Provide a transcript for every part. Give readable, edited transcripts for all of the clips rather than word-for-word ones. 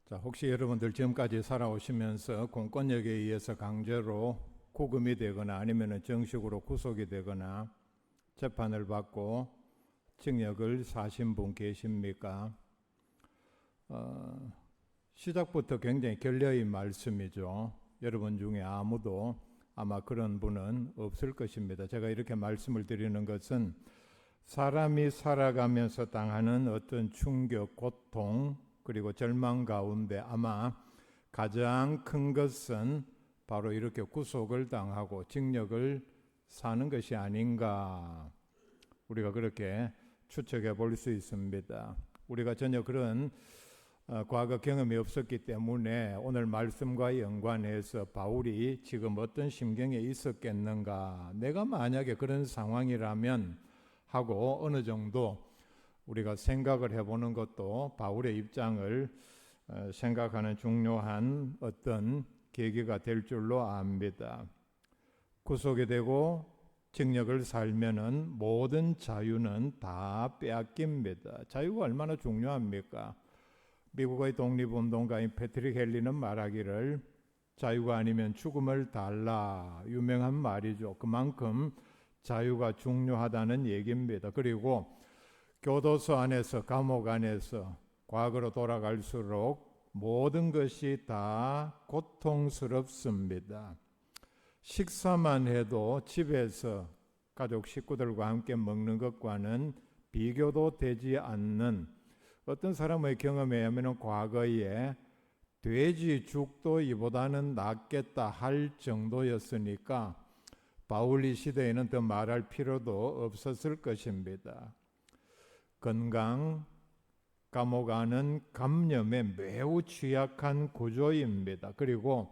자, 혹시 여러분들 지금까지 살아오시면서 공권력에 의해서 강제로 구금이 되거나 아니면 정식으로 구속이 되거나 재판을 받고 징역을 사신 분 계십니까? 시작부터 굉장히 결례의 말씀이죠. 여러분 중에 아무도 아마 그런 분은 없을 것입니다. 제가 이렇게 말씀을 드리는 것은 사람이 살아가면서 당하는 어떤 충격, 고통, 그리고 절망 가운데 아마 가장 큰 것은 바로 이렇게 구속을 당하고 징역을 사는 것이 아닌가, 우리가 그렇게 추측해 볼 수 있습니다. 우리가 전혀 그런 과거 경험이 없었기 때문에 오늘 말씀과 연관해서 바울이 지금 어떤 심경에 있었겠는가, 내가 만약에 그런 상황이라면 하고 어느 정도 우리가 생각을 해보는 것도 바울의 입장을 생각하는 중요한 어떤 계기가 될 줄로 압니다. 구속이 되고 징역을 살면은 모든 자유는 다 빼앗깁니다. 자유가 얼마나 중요합니까? 미국의 독립운동가인 패트릭 헨리는 말하기를 자유가 아니면 죽음을 달라, 유명한 말이죠. 그만큼 자유가 중요하다는 얘기입니다. 그리고 교도소 안에서, 감옥 안에서 과거로 돌아갈수록 모든 것이 다 고통스럽습니다. 식사만 해도 집에서 가족 식구들과 함께 먹는 것과는 비교도 되지 않는, 어떤 사람의 경험에 의하면 과거에 돼지 죽도 이보다는 낫겠다 할 정도였으니까 바울이 시대에는 더 말할 필요도 없었을 것입니다. 건강, 감옥 안은 감염에 매우 취약한 구조입니다. 그리고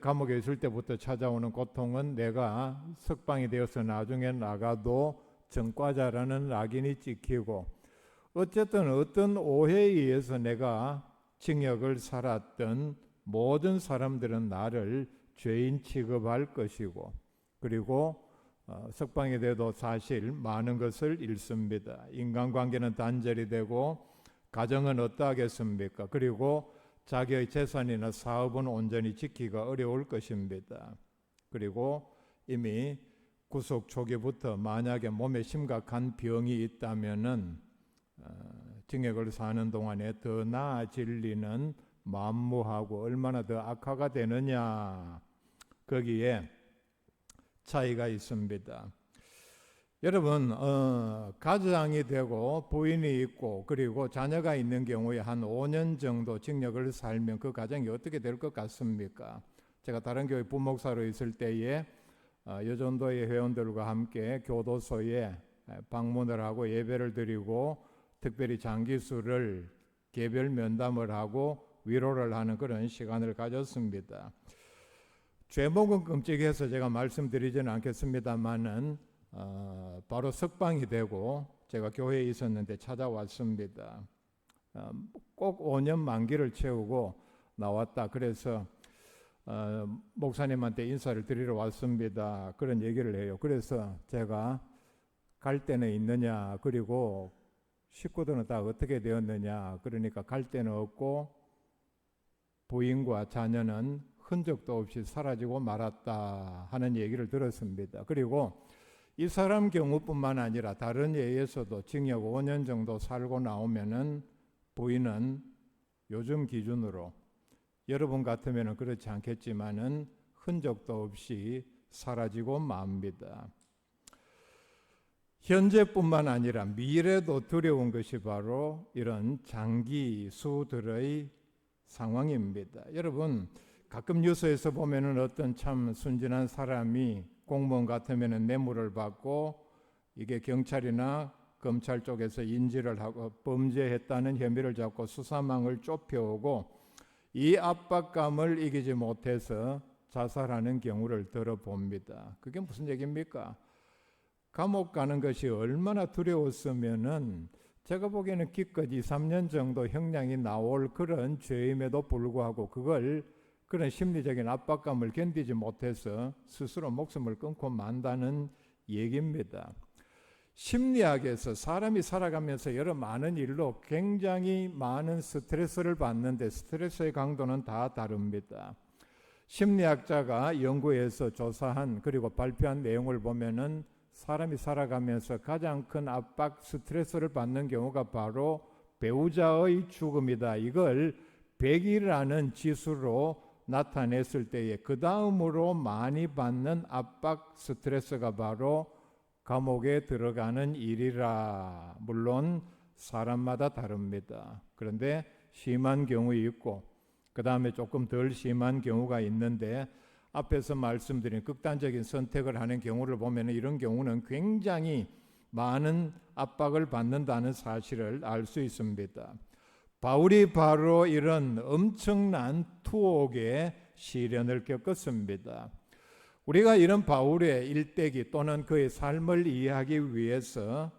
감옥에 있을 때부터 찾아오는 고통은 내가 석방이 되어서 나중에 나가도 전과자라는 낙인이 찍히고, 어쨌든 어떤 오해에 의해서 내가 징역을 살았던 모든 사람들은 나를 죄인 취급할 것이고, 그리고 석방이 돼도 사실 많은 것을 잃습니다. 인간관계는 단절이 되고 가정은 어떠하겠습니까? 그리고 자기의 재산이나 사업은 온전히 지키기가 어려울 것입니다. 그리고 이미 구속 초기부터 만약에 몸에 심각한 병이 있다면은 징역을 사는 동안에 더 나아질 리는 만무하고, 얼마나 더 악화가 되느냐, 거기에 차이가 있습니다. 여러분, 가장이 되고 부인이 있고 그리고 자녀가 있는 경우에 한 5년 정도 징역을 살면 그 가정이 어떻게 될 것 같습니까? 제가 다른 교회 부목사로 있을 때에 여전도의 회원들과 함께 교도소에 방문을 하고 예배를 드리고 특별히 장기수를 개별 면담을 하고 위로를 하는 그런 시간을 가졌습니다. 죄목은 끔찍해서 제가 말씀드리지는 않겠습니다만은 바로 석방이 되고 제가 교회에 있었는데 찾아왔습니다. 꼭 5년 만기를 채우고 나왔다. 그래서 목사님한테 인사를 드리러 왔습니다. 그런 얘기를 해요. 그래서 제가 갈 데는 있느냐, 그리고 식구들은 다 어떻게 되었느냐, 그러니까 갈 데는 없고 부인과 자녀는 흔적도 없이 사라지고 말았다 하는 얘기를 들었습니다. 그리고 이 사람 경우뿐만 아니라 다른 예에서도 징역 5년 정도 살고 나오면은 부인은 요즘 기준으로, 여러분 같으면 그렇지 않겠지만은 흔적도 없이 사라지고 맙니다. 현재뿐만 아니라 미래도 두려운 것이 바로 이런 장기수들의 상황입니다. 여러분, 가끔 뉴스에서 보면은 어떤 참 순진한 사람이 공무원 같으면은 뇌물을 받고 이게 경찰이나 검찰 쪽에서 인지를 하고 범죄했다는 혐의를 잡고 수사망을 좁혀오고 이 압박감을 이기지 못해서 자살하는 경우를 들어봅니다. 그게 무슨 얘기입니까? 감옥 가는 것이 얼마나 두려웠으면은 제가 보기에는 기껏 2-3년 정도 형량이 나올 그런 죄임에도 불구하고 그런 심리적인 압박감을 견디지 못해서 스스로 목숨을 끊고 만다는 얘기입니다. 심리학에서 사람이 살아가면서 여러 많은 일로 굉장히 많은 스트레스를 받는데 스트레스의 강도는 다 다릅니다. 심리학자가 연구해서 조사한 그리고 발표한 내용을 보면은 사람이 살아가면서 가장 큰 압박, 스트레스를 받는 경우가 바로 배우자의 죽음이다. 이걸 100이라는 지수로 나타냈을 때에 그 다음으로 많이 받는 압박, 스트레스가 바로 감옥에 들어가는 일이라. 물론 사람마다 다릅니다. 그런데 심한 경우 있고 그 다음에 조금 덜 심한 경우가 있는데 앞에서 말씀드린 극단적인 선택을 하는 경우를 보면 이런 경우는 굉장히 많은 압박을 받는다는 사실을 알 수 있습니다. 바울이 바로 이런 엄청난 투옥의 시련을 겪었습니다. 우리가 이런 바울의 일대기 또는 그의 삶을 이해하기 위해서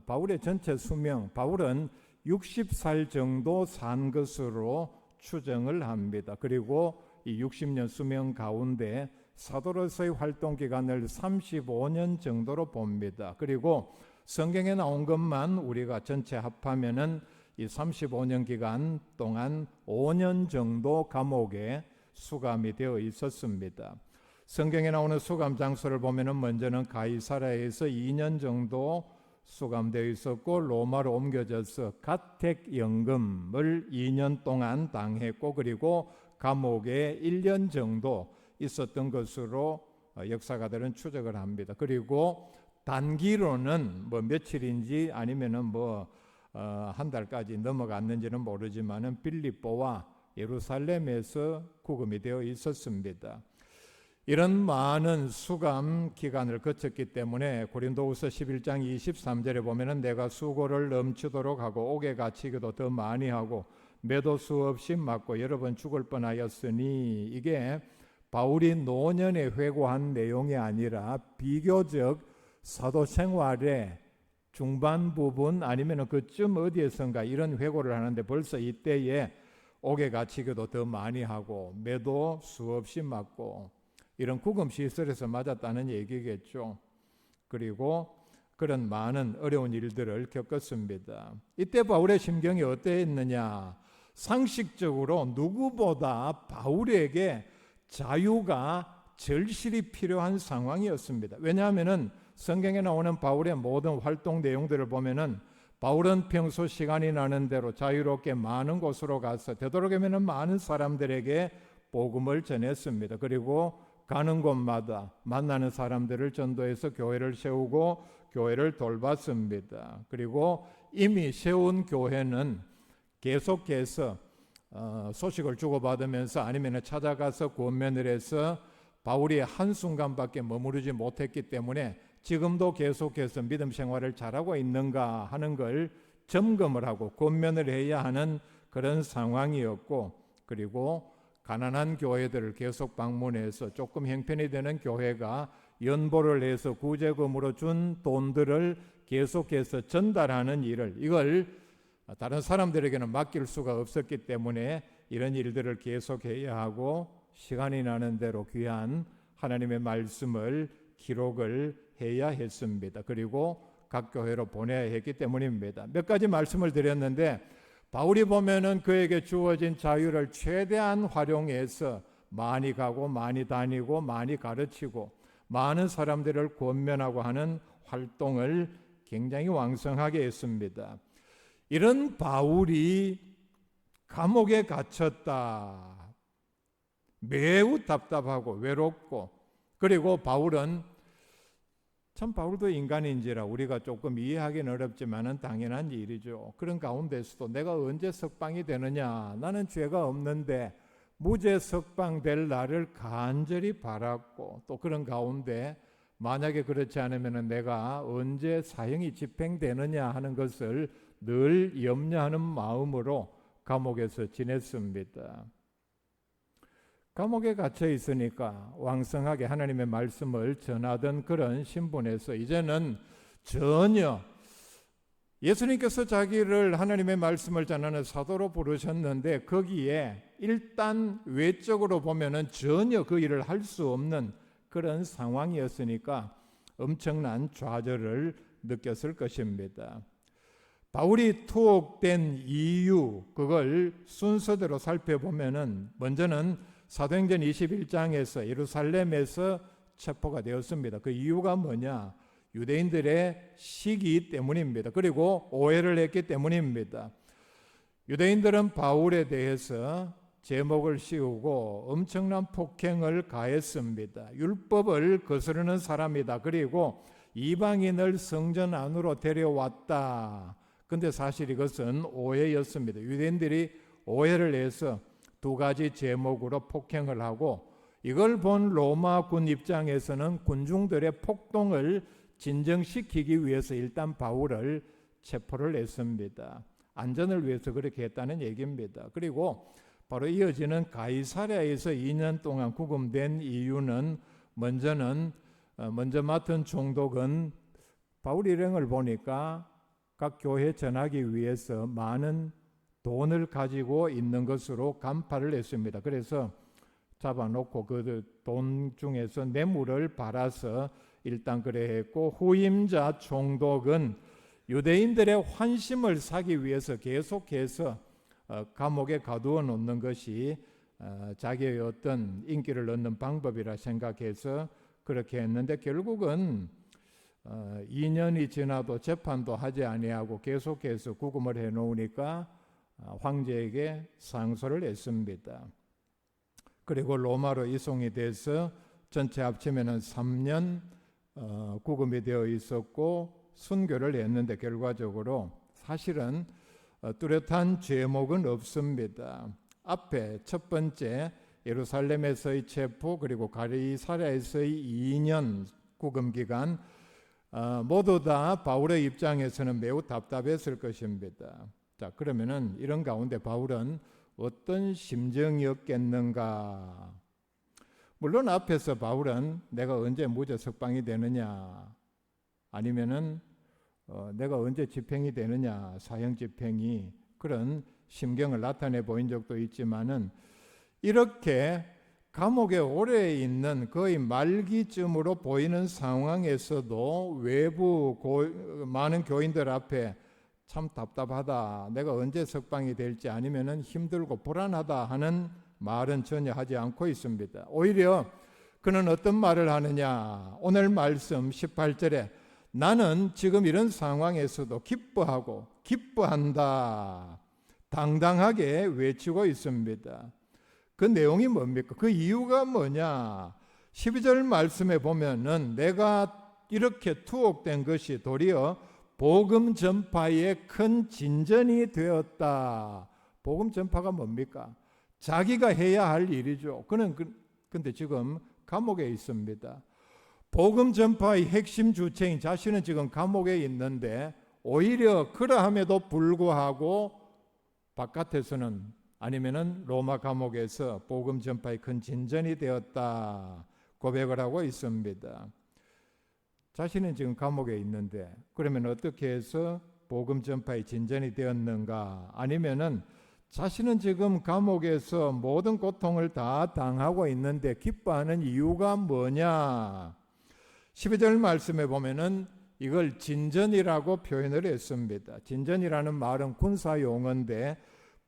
바울의 전체 수명, 바울은 60살 정도 산 것으로 추정을 합니다. 그리고 이 60년 수명 가운데 사도로서의 활동 기간을 35년 정도로 봅니다. 그리고 성경에 나온 것만 우리가 전체 합하면은 이 35년 기간 동안 5년 정도 감옥에 수감이 되어 있었습니다. 성경에 나오는 수감 장소를 보면은 먼저는 가이사랴에서 2년 정도 수감되어 있었고 로마로 옮겨져서 가택연금을 2년 동안 당했고 그리고 감옥에 1년 정도 있었던 것으로 역사가들은 추적을 합니다. 그리고 단기로는 뭐 며칠인지 아니면은 한 달까지 넘어갔는지는 모르지만은 빌립보와 예루살렘에서 구금이 되어 있었습니다. 이런 많은 수감 기간을 거쳤기 때문에 고린도후서 11장 23절에 보면은 내가 수고를 넘치도록 하고 옥에 갇히기도 더 많이 하고 매도 수없이 맞고 여러 번 죽을 뻔하였으니 이게 바울이 노년에 회고한 내용이 아니라 비교적 사도 생활의 중반 부분 아니면 그쯤 어디에선가 이런 회고를 하는데 벌써 이때에 옥에 갇히기도 더 많이 하고 매도 수없이 맞고 이런 구금 시설에서 맞았다는 얘기겠죠. 그리고 그런 많은 어려운 일들을 겪었습니다. 이때 바울의 심경이 어땠느냐? 상식적으로 누구보다 바울에게 자유가 절실히 필요한 상황이었습니다. 왜냐하면은 성경에 나오는 바울의 모든 활동 내용들을 보면은 바울은 평소 시간이 나는 대로 자유롭게 많은 곳으로 가서 되도록이면 많은 사람들에게 복음을 전했습니다. 그리고 가는 곳마다 만나는 사람들을 전도해서 교회를 세우고 교회를 돌봤습니다. 그리고 이미 세운 교회는 계속해서 소식을 주고받으면서 아니면 찾아가서 권면을 해서 바울이 한순간밖에 머무르지 못했기 때문에 지금도 계속해서 믿음 생활을 잘하고 있는가 하는 걸 점검을 하고 권면을 해야 하는 그런 상황이었고 그리고 가난한 교회들을 계속 방문해서 조금 형편이 되는 교회가 연보를 해서 구제금으로 준 돈들을 계속해서 전달하는 일을 이걸 다른 사람들에게는 맡길 수가 없었기 때문에 이런 일들을 계속해야 하고 시간이 나는 대로 귀한 하나님의 말씀을 기록을 해야 했습니다. 그리고 각 교회로 보내야 했기 때문입니다. 몇 가지 말씀을 드렸는데 바울이 보면은 그에게 주어진 자유를 최대한 활용해서 많이 가고 많이 다니고 많이 가르치고 많은 사람들을 권면하고 하는 활동을 굉장히 왕성하게 했습니다. 이런 바울이 감옥에 갇혔다. 매우 답답하고 외롭고 그리고 바울은 참 바울도 인간인지라 우리가 조금 이해하기는 어렵지만은 당연한 일이죠. 그런 가운데서도 내가 언제 석방이 되느냐 나는 죄가 없는데 무죄 석방될 날을 간절히 바랐고 또 그런 가운데 만약에 그렇지 않으면 내가 언제 사형이 집행되느냐 하는 것을 늘 염려하는 마음으로 감옥에서 지냈습니다. 감옥에 갇혀 있으니까 왕성하게 하나님의 말씀을 전하던 그런 신분에서 이제는 전혀 예수님께서 자기를 하나님의 말씀을 전하는 사도로 부르셨는데 거기에 일단 외적으로 보면은 전혀 그 일을 할 수 없는 그런 상황이었으니까 엄청난 좌절을 느꼈을 것입니다. 바울이 투옥된 이유, 그걸 순서대로 살펴보면은 먼저는 사도행전 21장에서 예루살렘에서 체포가 되었습니다. 그 이유가 뭐냐? 유대인들의 시기 때문입니다. 그리고 오해를 했기 때문입니다. 유대인들은 바울에 대해서 제목을 씌우고 엄청난 폭행을 가했습니다. 율법을 거스르는 사람이다. 그리고 이방인을 성전 안으로 데려왔다. 근데 사실 이것은 오해였습니다. 유대인들이 오해를 해서 두 가지 제목으로 폭행을 하고, 이걸 본 로마군 입장에서는 군중들의 폭동을 진정시키기 위해서 일단 바울을 체포를 했습니다. 안전을 위해서 그렇게 했다는 얘기입니다. 그리고 바로 이어지는 가이사랴에서 2년 동안 구금된 이유는 먼저 맡은 총독은 바울 일행을 보니까 각 교회 전하기 위해서 많은 돈을 가지고 있는 것으로 간파를 했습니다. 그래서 잡아놓고 그 돈 중에서 뇌물을 받아서 일단 그래 했고, 후임자 총독은 유대인들의 환심을 사기 위해서 계속해서 감옥에 가두어 놓는 것이 자기의 어떤 인기를 얻는 방법이라 생각해서 그렇게 했는데, 결국은 2년이 지나도 재판도 하지 아니하고 계속해서 구금을 해놓으니까 황제에게 상소를 했습니다. 그리고 로마로 이송이 돼서 전체 합치면 3년 구금이 되어 있었고 순교를 했는데, 결과적으로 사실은 뚜렷한 죄목은 없습니다. 앞에 첫 번째 예루살렘에서의 체포, 그리고 가이사랴에서의 2년 구금 기간, 모두 다 바울의 입장에서는 매우 답답했을 것입니다. 자, 그러면은 이런 가운데 바울은 어떤 심정이었겠는가? 물론 앞에서 바울은 내가 언제 무죄 석방이 되느냐, 아니면은 내가 언제 집행이 되느냐, 사형 집행이, 그런 심경을 나타내 보인 적도 있지만은, 이렇게 감옥에 오래 있는 거의 말기쯤으로 보이는 상황에서도 외부 많은 교인들 앞에 참 답답하다, 내가 언제 석방이 될지, 아니면은 힘들고 불안하다 하는 말은 전혀 하지 않고 있습니다. 오히려 그는 어떤 말을 하느냐? 오늘 말씀 18절에 나는 지금 이런 상황에서도 기뻐하고 기뻐한다, 당당하게 외치고 있습니다. 그 내용이 뭡니까? 그 이유가 뭐냐? 12절 말씀에 보면은 내가 이렇게 투옥된 것이 도리어 복음 전파의 큰 진전이 되었다. 복음 전파가 뭡니까? 자기가 해야 할 일이죠. 그는 근데 지금 감옥에 있습니다. 복음 전파의 핵심 주체인 자신은 지금 감옥에 있는데, 오히려 그러함에도 불구하고 바깥에서는, 아니면은 로마 감옥에서 복음 전파의 큰 진전이 되었다 고백을 하고 있습니다. 자신은 지금 감옥에 있는데, 그러면 어떻게 해서 복음 전파의 진전이 되었는가? 아니면은 자신은 지금 감옥에서 모든 고통을 다 당하고 있는데 기뻐하는 이유가 뭐냐? 12절 말씀에 보면은 이걸 진전이라고 표현을 했습니다. 진전이라는 말은 군사 용어인데,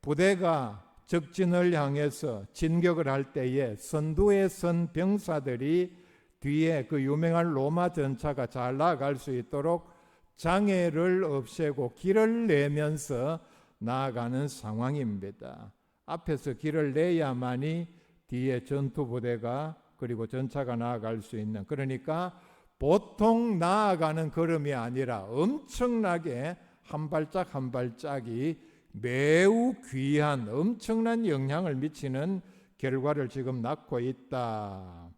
부대가 적진을 향해서 진격을 할 때에 선두에 선 병사들이 뒤에 그 유명한 로마 전차가 잘 나아갈 수 있도록 장애를 없애고 길을 내면서 나아가는 상황입니다. 앞에서 길을 내야만이 뒤에 전투 부대가 그리고 전차가 나아갈 수 있는, 그러니까 보통 나아가는 걸음이 아니라 엄청나게 한 발짝 한 발짝이 매우 귀한 엄청난 영향을 미치는 결과를 지금 낳고 있다.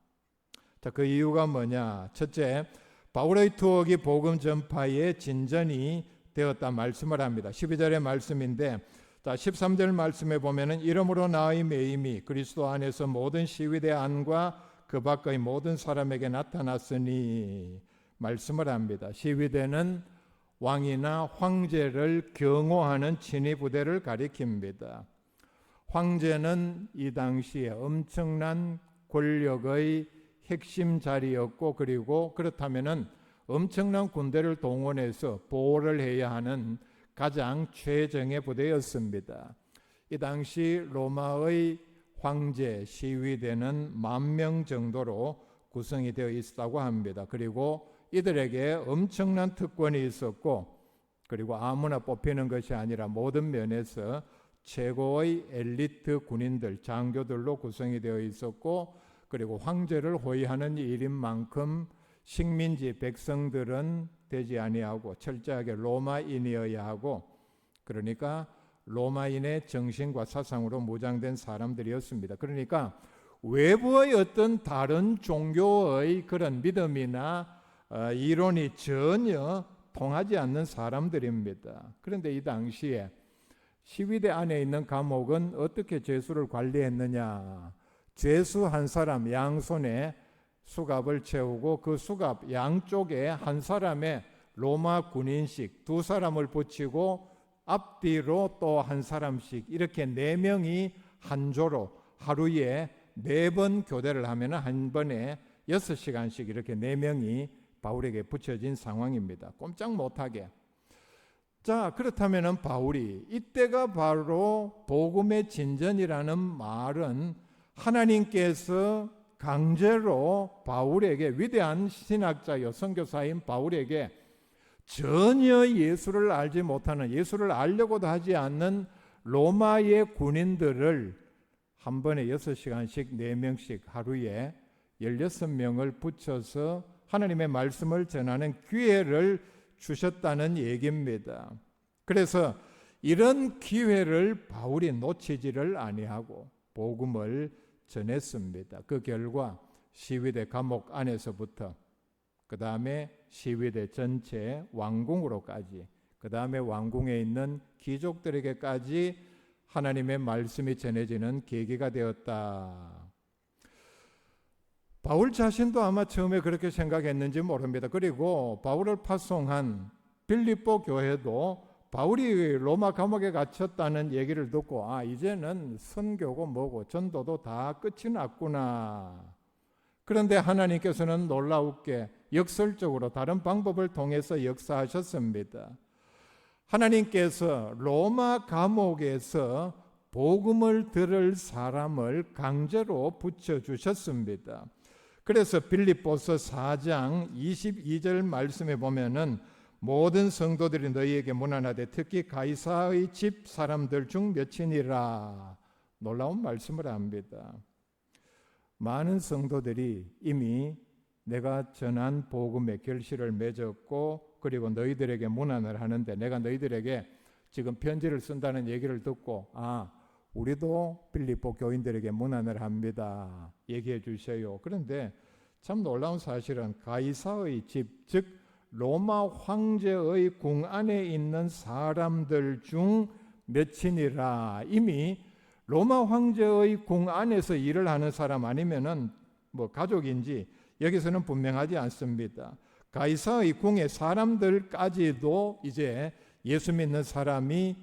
자, 그 이유가 뭐냐? 첫째, 바울의 투옥이 복음 전파의 진전이 되었다 말씀을 합니다. 12절의 말씀인데, 자, 13절 말씀에 보면은 이러므로 나의 매임이 그리스도 안에서 모든 시위대 안과 그 밖의 모든 사람에게 나타났으니 말씀을 합니다. 시위대는 왕이나 황제를 경호하는 친위 부대를 가리킵니다. 황제는 이 당시에 엄청난 권력의 핵심 자리였고, 그리고 그렇다면은 엄청난 군대를 동원해서 보호를 해야 하는 가장 최정예 부대였습니다. 이 당시 로마의 황제 시위대는 10,000명 정도로 구성이 되어 있었다고 합니다. 그리고 이들에게 엄청난 특권이 있었고, 그리고 아무나 뽑히는 것이 아니라 모든 면에서 최고의 엘리트 군인들, 장교들로 구성이 되어 있었고, 그리고 황제를 호위하는 일인 만큼 식민지 백성들은 되지 아니하고 철저하게 로마인이어야 하고, 그러니까 로마인의 정신과 사상으로 무장된 사람들이었습니다. 그러니까 외부의 어떤 다른 종교의 그런 믿음이나 이론이 전혀 통하지 않는 사람들입니다. 그런데 이 당시에 시위대 안에 있는 감옥은 어떻게 죄수를 관리했느냐? 죄수 한 사람 양손에 수갑을 채우고 그 수갑 양쪽에 한 사람의 로마 군인식 2사람을 붙이고 앞뒤로 또 한 사람씩 이렇게 4명이 한 조로 하루에 4번 교대를 하면 한 번에 6시간씩 이렇게 4명이 바울에게 붙여진 상황입니다. 꼼짝 못하게. 자, 그렇다면 바울이 이때가 바로 복음의 진전이라는 말은 하나님께서 강제로 바울에게, 위대한 신학자요 선교사인 바울에게 전혀 예수를 알지 못하는, 예수를 알려고도 하지 않는 로마의 군인들을 한 번에 6시간씩 4명씩 하루에 16명을 붙여서 하나님의 말씀을 전하는 기회를 주셨다는 얘기입니다. 그래서 이런 기회를 바울이 놓치지를 아니하고 복음을 전했습니다. 그 결과 시위대 감옥 안에서부터 그 다음에 시위대 전체 왕궁으로까지, 그 다음에 왕궁에 있는 귀족들에게까지 하나님의 말씀이 전해지는 계기가 되었다. 바울 자신도 아마 처음에 그렇게 생각했는지 모릅니다. 그리고 바울을 파송한 빌립보 교회도 바울이 로마 감옥에 갇혔다는 얘기를 듣고 이제는 선교고 뭐고 전도도 다 끝이 났구나. 그런데 하나님께서는 놀라웠게 역설적으로 다른 방법을 통해서 역사하셨습니다. 하나님께서 로마 감옥에서 복음을 들을 사람을 강제로 붙여주셨습니다. 그래서 빌립보서 4장 22절 말씀에 보면은 모든 성도들이 너희에게 문안하되 특히 가이사의 집 사람들 중 몇이니라, 놀라운 말씀을 합니다. 많은 성도들이 이미 내가 전한 복음의 결실을 맺었고, 그리고 너희들에게 문안을 하는데 내가 너희들에게 지금 편지를 쓴다는 얘기를 듣고 우리도 빌립보 교인들에게 문안을 합니다. 얘기해 주세요. 그런데 참 놀라운 사실은 가이사의 집, 즉 로마 황제의 궁 안에 있는 사람들 중 몇이니라, 이미 로마 황제의 궁 안에서 일을 하는 사람 아니면은 뭐 가족인지 여기서는 분명하지 않습니다. 가이사의 궁의 사람들까지도 이제 예수 믿는 사람이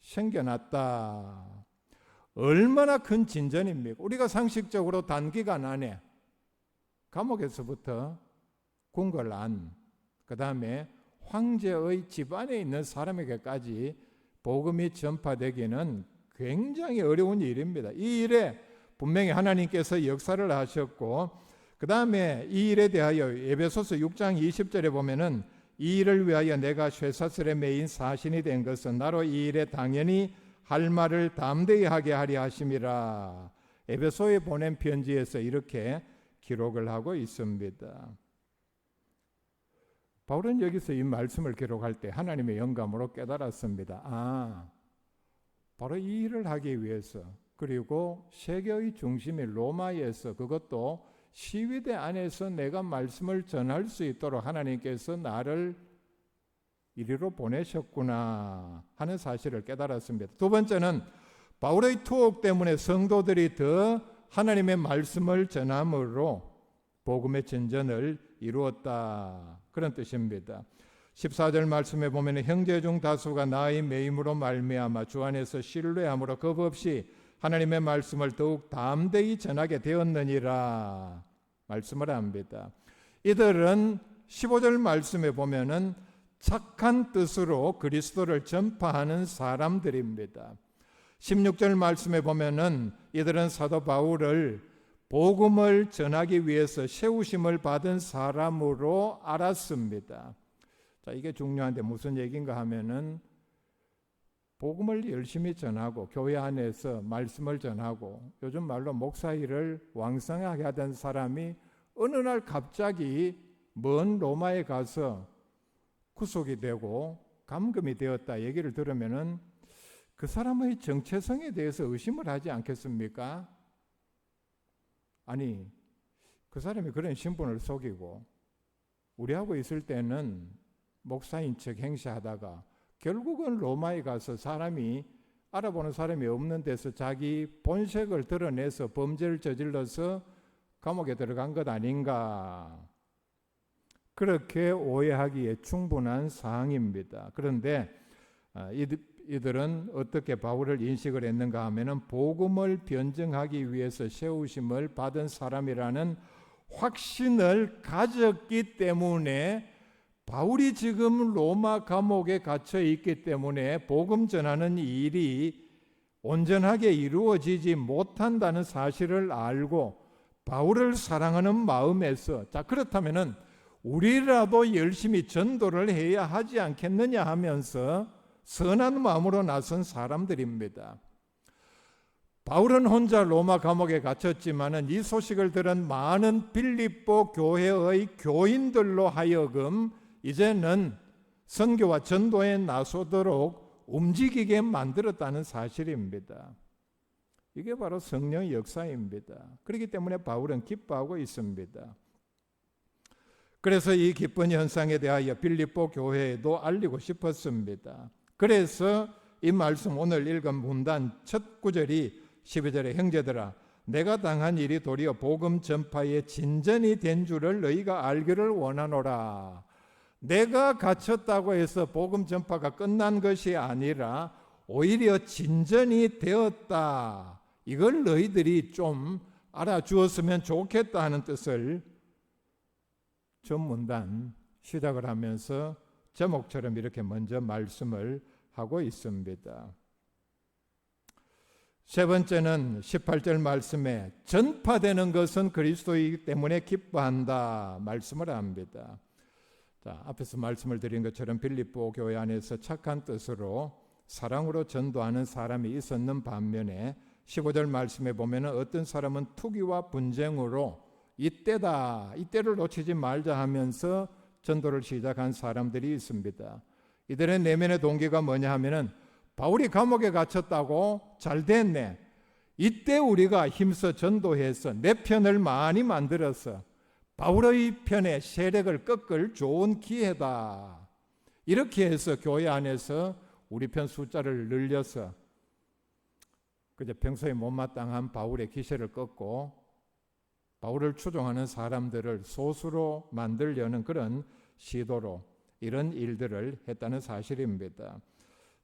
생겨났다. 얼마나 큰 진전입니까? 우리가 상식적으로 단기간 안에 감옥에서부터 궁궐안, 그 다음에 황제의 집안에 있는 사람에게까지 복음이 전파되기는 굉장히 어려운 일입니다. 이 일에 분명히 하나님께서 역사를 하셨고, 그 다음에 이 일에 대하여 에베소서 6장 20절에 보면은 이 일을 위하여 내가 쇠사슬에 매인 사신이 된 것은 나로 이 일에 당연히 할 말을 담대히 하게 하려 하심이라. 에베소에 보낸 편지에서 이렇게 기록을 하고 있습니다. 바울은 여기서 이 말씀을 기록할 때 하나님의 영감으로 깨달았습니다. 바로 이 일을 하기 위해서, 그리고 세계의 중심인 로마에서, 그것도 시위대 안에서 내가 말씀을 전할 수 있도록 하나님께서 나를 이리로 보내셨구나 하는 사실을 깨달았습니다. 두 번째는 바울의 투옥 때문에 성도들이 더 하나님의 말씀을 전함으로 복음의 전전을 이루었다, 그런 뜻입니다. 14절 말씀에 보면 형제 중 다수가 나의 매임으로 말미암아 주 안에서 신뢰함으로 겁 없이 하나님의 말씀을 더욱 담대히 전하게 되었느니라 말씀을 합니다. 이들은 15절 말씀에 보면은 착한 뜻으로 그리스도를 전파하는 사람들입니다. 16절 말씀에 보면은 이들은 사도 바울을 복음을 전하기 위해서 세우심을 받은 사람으로 알았습니다. 자, 이게 중요한데 무슨 얘기인가 하면은 복음을 열심히 전하고 교회 안에서 말씀을 전하고 요즘 말로 목사 일을 왕성하게 하던 사람이 어느 날 갑자기 먼 로마에 가서 구속이 되고 감금이 되었다 얘기를 들으면은 그 사람의 정체성에 대해서 의심을 하지 않겠습니까? 아니, 그 사람이 그런 신분을 속이고 우리하고 있을 때는 목사인 척 행세하다가 결국은 로마에 가서 사람이 알아보는 사람이 없는 데서 자기 본색을 드러내서 범죄를 저질러서 감옥에 들어간 것 아닌가, 그렇게 오해하기에 충분한 사항입니다. 그런데 이들은 어떻게 바울을 인식을 했는가 하면은 복음을 변증하기 위해서 세우심을 받은 사람이라는 확신을 가졌기 때문에 바울이 지금 로마 감옥에 갇혀 있기 때문에 복음 전하는 일이 온전하게 이루어지지 못한다는 사실을 알고 바울을 사랑하는 마음에서, 자, 그렇다면은 우리라도 열심히 전도를 해야 하지 않겠느냐 하면서 선한 마음으로 나선 사람들입니다. 바울은 혼자 로마 감옥에 갇혔지만은 이 소식을 들은 많은 빌립보 교회의 교인들로 하여금 이제는 선교와 전도에 나서도록 움직이게 만들었다는 사실입니다. 이게 바로 성령의 역사입니다. 그렇기 때문에 바울은 기뻐하고 있습니다. 그래서 이 기쁜 현상에 대하여 빌립보 교회에도 알리고 싶었습니다. 그래서 이 말씀 오늘 읽은 문단 첫 구절이 12절에 형제들아 내가 당한 일이 도리어 복음 전파의 진전이 된 줄을 너희가 알기를 원하노라. 내가 갇혔다고 해서 복음 전파가 끝난 것이 아니라 오히려 진전이 되었다. 이걸 너희들이 좀 알아주었으면 좋겠다 하는 뜻을 전문단 시작을 하면서 제목처럼 이렇게 먼저 말씀을 하고 있습니다. 세 번째는 18절 말씀에 전파되는 것은 그리스도이기 때문에 기뻐한다 말씀을 합니다. 자, 앞에서 말씀을 드린 것처럼 빌립보 교회 안에서 착한 뜻으로 사랑으로 전도하는 사람이 있었는 반면에 15절 말씀에 보면 어떤 사람은 투기와 분쟁으로 이때다, 이때를 놓치지 말자 하면서 전도를 시작한 사람들이 있습니다. 이들의 내면의 동기가 뭐냐 하면은 바울이 감옥에 갇혔다고 잘 됐네, 이때 우리가 힘써 전도해서 내 편을 많이 만들어서 바울의 편에 세력을 꺾을 좋은 기회다, 이렇게 해서 교회 안에서 우리 편 숫자를 늘려서 그저 평소에 못마땅한 바울의 기세를 꺾고 바울을 추종하는 사람들을 소수로 만들려는 그런 시도로 이런 일들을 했다는 사실입니다.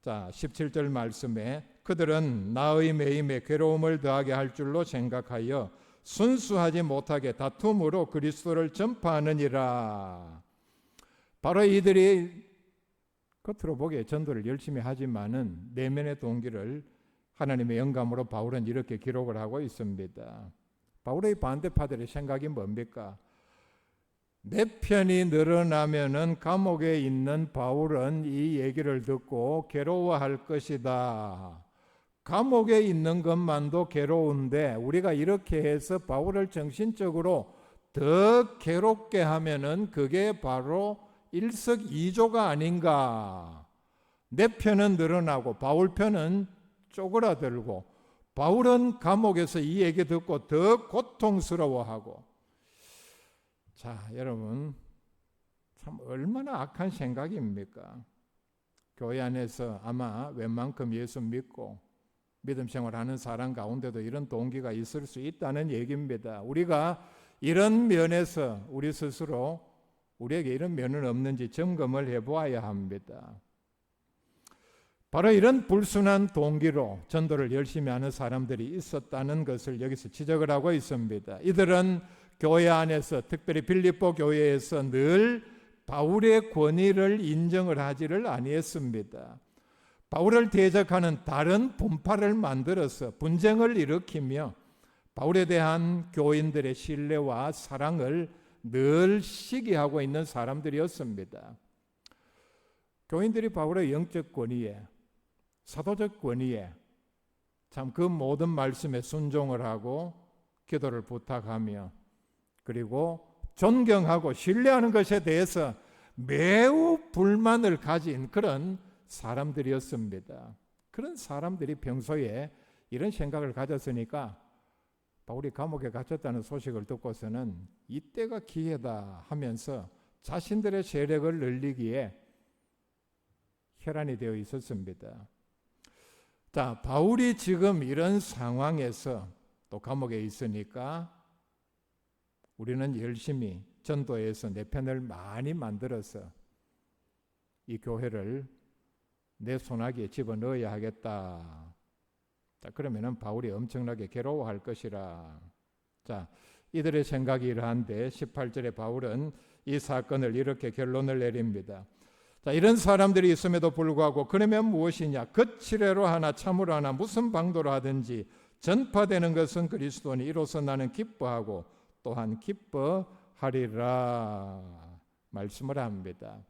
자, 17절 말씀에 그들은 나의 매임에 괴로움을 더하게 할 줄로 생각하여 순수하지 못하게 다툼으로 그리스도를 전파하느니라. 바로 이들이 겉으로 보기에 전도를 열심히 하지만은 내면의 동기를 하나님의 영감으로 바울은 이렇게 기록을 하고 있습니다. 바울의 반대파들의 생각이 뭡니까? 내 편이 늘어나면은 감옥에 있는 바울은 이 얘기를 듣고 괴로워할 것이다. 감옥에 있는 것만도 괴로운데 우리가 이렇게 해서 바울을 정신적으로 더 괴롭게 하면은 그게 바로 일석이조가 아닌가. 내 편은 늘어나고 바울 편은 쪼그라들고 바울은 감옥에서 이 얘기 듣고 더 고통스러워하고. 자, 여러분, 참 얼마나 악한 생각입니까? 교회 안에서 아마 웬만큼 예수 믿고 믿음 생활하는 사람 가운데도 이런 동기가 있을 수 있다는 얘기입니다. 우리가 이런 면에서 우리 스스로 우리에게 이런 면은 없는지 점검을 해보아야 합니다. 바로 이런 불순한 동기로 전도를 열심히 하는 사람들이 있었다는 것을 여기서 지적을 하고 있습니다. 이들은 교회 안에서 특별히 빌립보 교회에서 늘 바울의 권위를 인정을 하지를 아니했습니다. 바울을 대적하는 다른 분파를 만들어서 분쟁을 일으키며 바울에 대한 교인들의 신뢰와 사랑을 늘 시기하고 있는 사람들이었습니다. 교인들이 바울의 영적 권위에, 사도적 권위에 참 그 모든 말씀에 순종을 하고 기도를 부탁하며 그리고 존경하고 신뢰하는 것에 대해서 매우 불만을 가진 그런 사람들이었습니다. 그런 사람들이 평소에 이런 생각을 가졌으니까 바울이 감옥에 갇혔다는 소식을 듣고서는 이때가 기회다 하면서 자신들의 세력을 늘리기에 혈안이 되어 있었습니다. 자, 바울이 지금 이런 상황에서 또 감옥에 있으니까 우리는 열심히 전도해서 내 편을 많이 만들어서 이 교회를 내 손아귀에 집어넣어야 하겠다. 자, 그러면은 바울이 엄청나게 괴로워할 것이라. 자, 이들의 생각이 이러한데 18절에 바울은 이 사건을 이렇게 결론을 내립니다. 자, 이런 사람들이 있음에도 불구하고 그러면 무엇이냐? 거칠애로 하나 참으로 하나 무슨 방도로 하든지 전파되는 것은 그리스도니 이로써 나는 기뻐하고 또한 기뻐하리라 말씀을 합니다.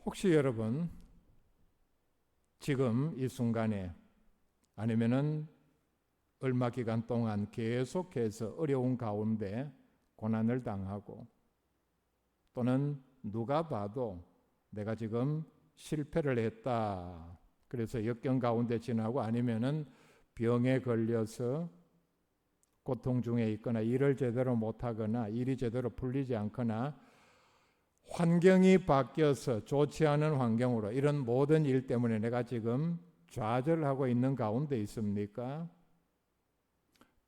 혹시 여러분 지금 이 순간에 아니면은 얼마 기간 동안 계속해서 어려운 가운데 고난을 당하고 또는 누가 봐도 내가 지금 실패를 했다. 그래서 역경 가운데 지나고 아니면은 병에 걸려서 고통 중에 있거나 일을 제대로 못하거나 일이 제대로 풀리지 않거나 환경이 바뀌어서 좋지 않은 환경으로 이런 모든 일 때문에 내가 지금 좌절하고 있는 가운데 있습니까?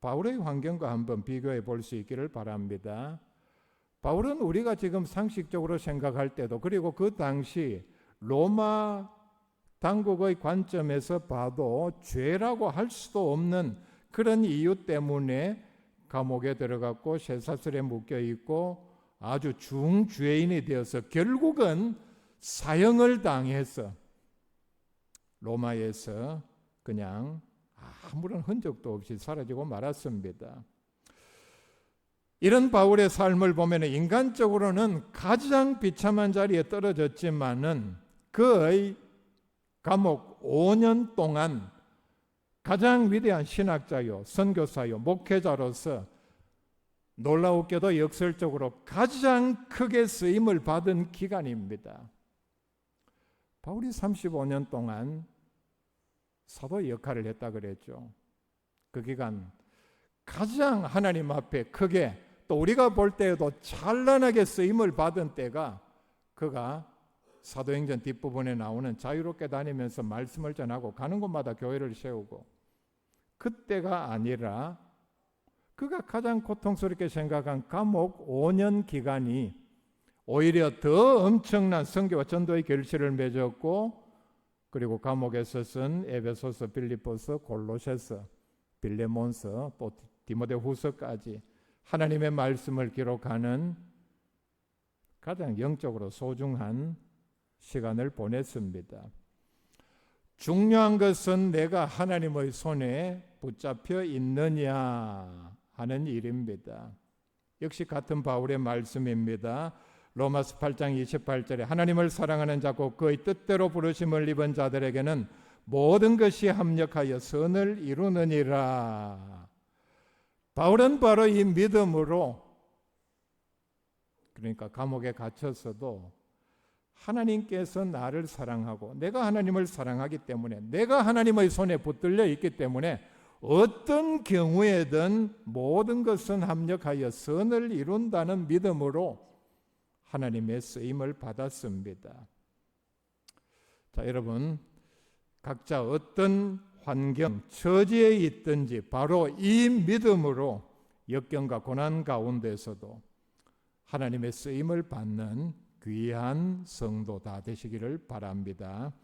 바울의 환경과 한번 비교해 볼 수 있기를 바랍니다. 바울은 우리가 지금 상식적으로 생각할 때도 그리고 그 당시 로마 당국의 관점에서 봐도 죄라고 할 수도 없는 그런 이유 때문에 감옥에 들어갔고 쇠사슬에 묶여 있고 아주 중죄인이 되어서 결국은 사형을 당해서 로마에서 그냥 아무런 흔적도 없이 사라지고 말았습니다. 이런 바울의 삶을 보면 인간적으로는 가장 비참한 자리에 떨어졌지만은 그의 감옥 5년 동안 가장 위대한 신학자요, 선교사요, 목회자로서 놀라웠게도 역설적으로 가장 크게 쓰임을 받은 기간입니다. 바울이 35년 동안 사도 역할을 했다 그랬죠. 그 기간 가장 하나님 앞에 크게 또 우리가 볼 때에도 찬란하게 쓰임을 받은 때가 그가 사도행전 뒷부분에 나오는 자유롭게 다니면서 말씀을 전하고 가는 곳마다 교회를 세우고 그때가 아니라 그가 가장 고통스럽게 생각한 감옥 5년 기간이 오히려 더 엄청난 선교와 전도의 결실을 맺었고 그리고 감옥에서 쓴 에베소서, 빌립보서, 골로새서, 빌레몬서 또 디모데후서까지 하나님의 말씀을 기록하는 가장 영적으로 소중한 시간을 보냈습니다. 중요한 것은 내가 하나님의 손에 붙잡혀 있느냐 하는 일입니다. 역시 같은 바울의 말씀입니다. 로마서 8장 28절에 하나님을 사랑하는 자고 그의 뜻대로 부르심을 입은 자들에게는 모든 것이 합력하여 선을 이루느니라. 바울은 바로 이 믿음으로 그러니까 감옥에 갇혔어도 하나님께서 나를 사랑하고 내가 하나님을 사랑하기 때문에 내가 하나님의 손에 붙들려 있기 때문에 어떤 경우에든 모든 것은 합력하여 선을 이룬다는 믿음으로 하나님의 쓰임을 받았습니다. 자, 여러분 각자 어떤 환경, 처지에 있든지 바로 이 믿음으로 역경과 고난 가운데서도 하나님의 쓰임을 받는 귀한 성도 다 되시기를 바랍니다.